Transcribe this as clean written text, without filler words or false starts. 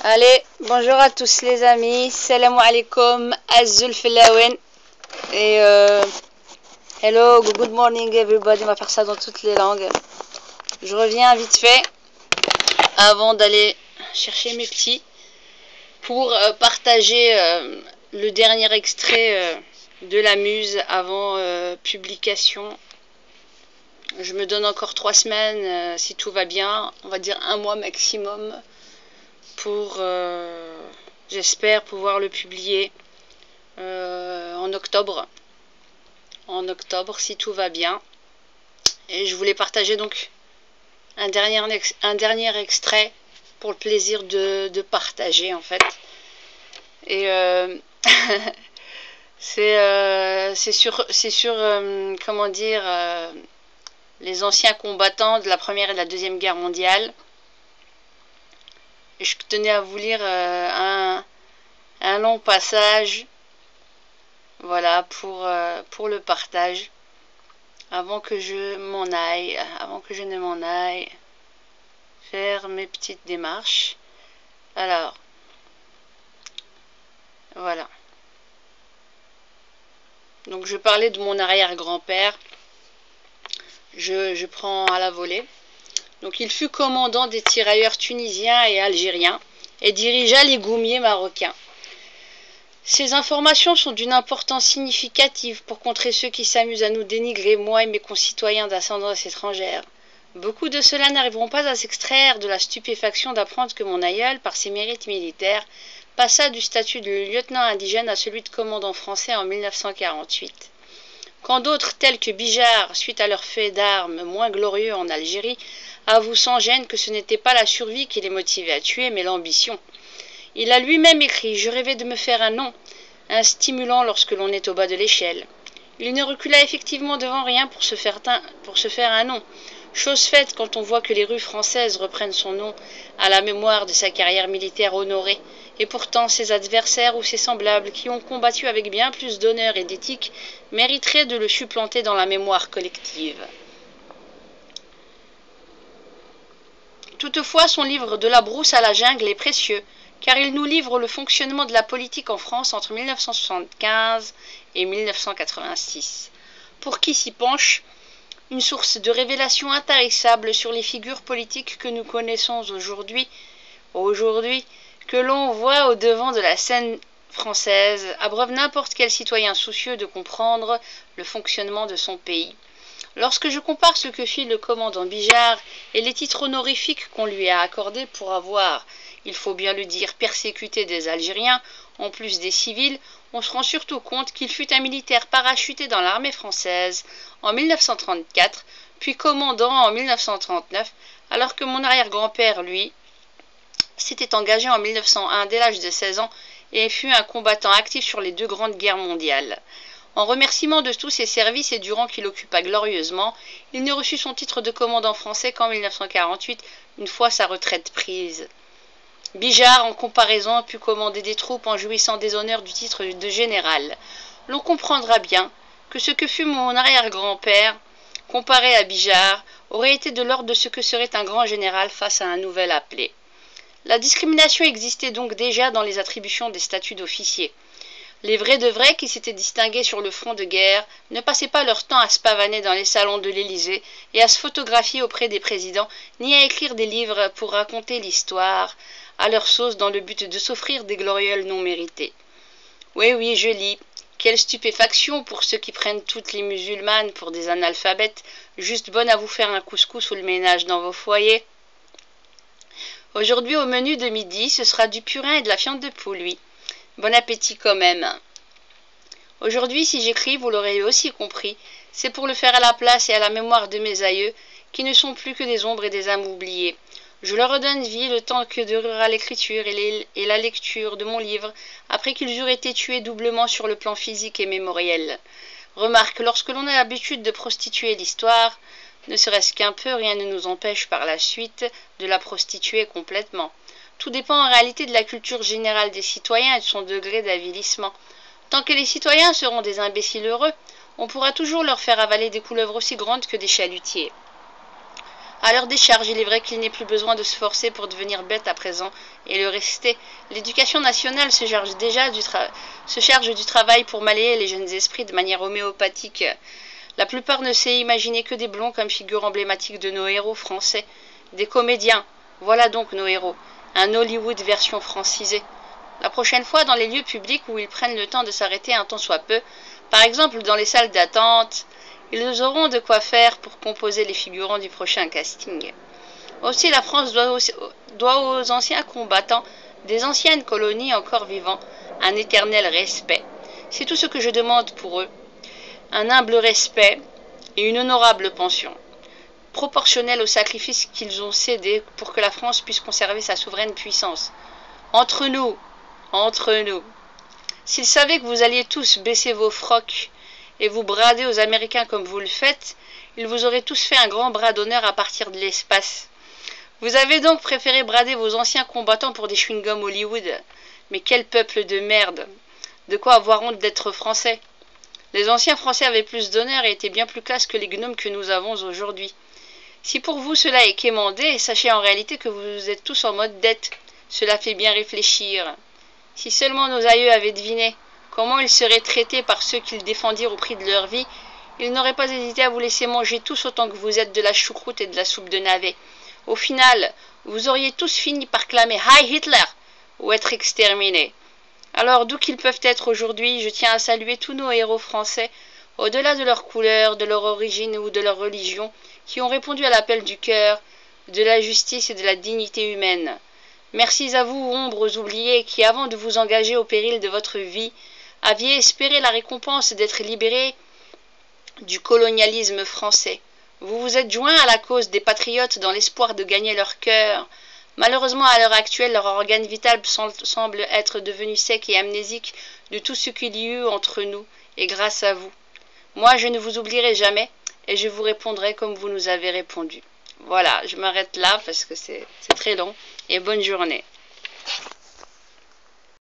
Allez, bonjour à tous les amis, salam alaikum, azul filawen et hello, good morning everybody, on va faire ça dans toutes les langues. Je reviens vite fait avant d'aller chercher mes petits pour partager le dernier extrait de la muse avant publication. Je me donne encore 3 semaines si tout va bien, on va dire 1 mois maximum pour j'espère pouvoir le publier en octobre si tout va bien. Et je voulais partager donc un dernier extrait pour le plaisir de partager en fait. Et c'est sur comment dire, les anciens combattants de la Première et de la Deuxième Guerre mondiale. Et je tenais à vous lire un long passage, voilà, pour le partage, avant que je ne m'en aille, faire mes petites démarches. Alors, voilà. Donc je parlais de mon arrière-grand-père, je prends à la volée. Donc il fut commandant des tirailleurs tunisiens et algériens et dirigea les goumiers marocains. Ces informations sont d'une importance significative pour contrer ceux qui s'amusent à nous dénigrer, moi et mes concitoyens d'ascendance étrangère. Beaucoup de ceux-là n'arriveront pas à s'extraire de la stupéfaction d'apprendre que mon aïeul, par ses mérites militaires, passa du statut de lieutenant indigène à celui de commandant français en 1948. Quand d'autres, tels que Bijard, suite à leur fait d'armes moins glorieux en Algérie, avouent sans gêne que ce n'était pas la survie qui les motivait à tuer, mais l'ambition. Il a lui-même écrit « Je rêvais de me faire un nom », un stimulant lorsque l'on est au bas de l'échelle. Il ne recula effectivement devant rien pour se faire un nom. Chose faite quand on voit que les rues françaises reprennent son nom à la mémoire de sa carrière militaire honorée, et pourtant ses adversaires ou ses semblables qui ont combattu avec bien plus d'honneur et d'éthique mériteraient de le supplanter dans la mémoire collective. Toutefois, son livre « De la brousse à la jungle » est précieux, car il nous livre le fonctionnement de la politique en France entre 1975 et 1986. Pour qui s'y penche, une source de révélation intarissable sur les figures politiques que nous connaissons aujourd'hui, que l'on voit au devant de la scène française, abreuve n'importe quel citoyen soucieux de comprendre le fonctionnement de son pays. Lorsque je compare ce que fit le commandant Bijard et les titres honorifiques qu'on lui a accordés pour avoir, il faut bien le dire, persécuté des Algériens, en plus des civils, on se rend surtout compte qu'il fut un militaire parachuté dans l'armée française en 1934, puis commandant en 1939, alors que mon arrière-grand-père, lui, s'était engagé en 1901 dès l'âge de 16 ans et fut un combattant actif sur les 2 grandes guerres mondiales. En remerciement de tous ses services et du rang qu'il occupa glorieusement, il ne reçut son titre de commandant français qu'en 1948, une fois sa retraite prise. Bijard, en comparaison, put commander des troupes en jouissant des honneurs du titre de général. L'on comprendra bien que ce que fut mon arrière-grand-père, comparé à Bijard, aurait été de l'ordre de ce que serait un grand général face à un nouvel appelé. La discrimination existait donc déjà dans les attributions des statuts d'officiers. Les vrais de vrais qui s'étaient distingués sur le front de guerre ne passaient pas leur temps à se pavaner dans les salons de l'Élysée et à se photographier auprès des présidents, ni à écrire des livres pour raconter l'histoire à leur sauce dans le but de s'offrir des glorioles non méritées. Oui, je lis. Quelle stupéfaction pour ceux qui prennent toutes les musulmanes pour des analphabètes, juste bonnes à vous faire un couscous ou le ménage dans vos foyers. Aujourd'hui, au menu de midi, ce sera du purin et de la viande de poule, oui. Bon appétit quand même. Aujourd'hui, si j'écris, vous l'aurez aussi compris, c'est pour le faire à la place et à la mémoire de mes aïeux, qui ne sont plus que des ombres et des âmes oubliées. Je leur redonne vie le temps que durera l'écriture et la lecture de mon livre, après qu'ils eurent été tués doublement sur le plan physique et mémoriel. Remarque, lorsque l'on a l'habitude de prostituer l'histoire, ne serait-ce qu'un peu, rien ne nous empêche par la suite de la prostituer complètement. Tout dépend en réalité de la culture générale des citoyens et de son degré d'avilissement. Tant que les citoyens seront des imbéciles heureux, on pourra toujours leur faire avaler des couleuvres aussi grandes que des chalutiers. À leur décharge, il est vrai qu'il n'est plus besoin de se forcer pour devenir bête à présent et le rester. L'éducation nationale se charge déjà du travail pour malayer les jeunes esprits de manière homéopathique. La plupart ne sait imaginer que des blonds comme figure emblématique de nos héros français. Des comédiens, voilà donc nos héros. Un Hollywood version francisée. La prochaine fois, dans les lieux publics où ils prennent le temps de s'arrêter un tant soit peu, par exemple dans les salles d'attente, ils auront de quoi faire pour composer les figurants du prochain casting. Aussi, la France doit aux anciens combattants des anciennes colonies encore vivants un éternel respect. C'est tout ce que je demande pour eux. Un humble respect et une honorable pension, proportionnelle au sacrifice qu'ils ont cédé pour que la France puisse conserver sa souveraine puissance. Entre nous, s'ils savaient que vous alliez tous baisser vos frocs et vous brader aux Américains comme vous le faites, ils vous auraient tous fait un grand bras d'honneur à partir de l'espace. Vous avez donc préféré brader vos anciens combattants pour des chewing-gums Hollywood. Mais quel peuple de merde! De quoi avoir honte d'être français? Les anciens Français avaient plus d'honneur et étaient bien plus classe que les gnomes que nous avons aujourd'hui. Si pour vous cela est quémandé, sachez en réalité que vous êtes tous en mode dette. Cela fait bien réfléchir. Si seulement nos aïeux avaient deviné comment ils seraient traités par ceux qu'ils défendirent au prix de leur vie, ils n'auraient pas hésité à vous laisser manger tous autant que vous êtes de la choucroute et de la soupe de navet. Au final, vous auriez tous fini par clamer « Heil Hitler !» ou être exterminés. Alors, d'où qu'ils peuvent être aujourd'hui, je tiens à saluer tous nos héros français, au-delà de leur couleur, de leur origine ou de leur religion, qui ont répondu à l'appel du cœur, de la justice et de la dignité humaine. Merci à vous, ombres oubliées, qui, avant de vous engager au péril de votre vie, aviez espéré la récompense d'être libérés du colonialisme français. Vous vous êtes joints à la cause des patriotes dans l'espoir de gagner leur cœur. Malheureusement, à l'heure actuelle, leur organe vital semble être devenu sec et amnésique de tout ce qu'il y eut entre nous, et grâce à vous. Moi, je ne vous oublierai jamais, et je vous répondrai comme vous nous avez répondu. Voilà, je m'arrête là parce que c'est très long, et bonne journée.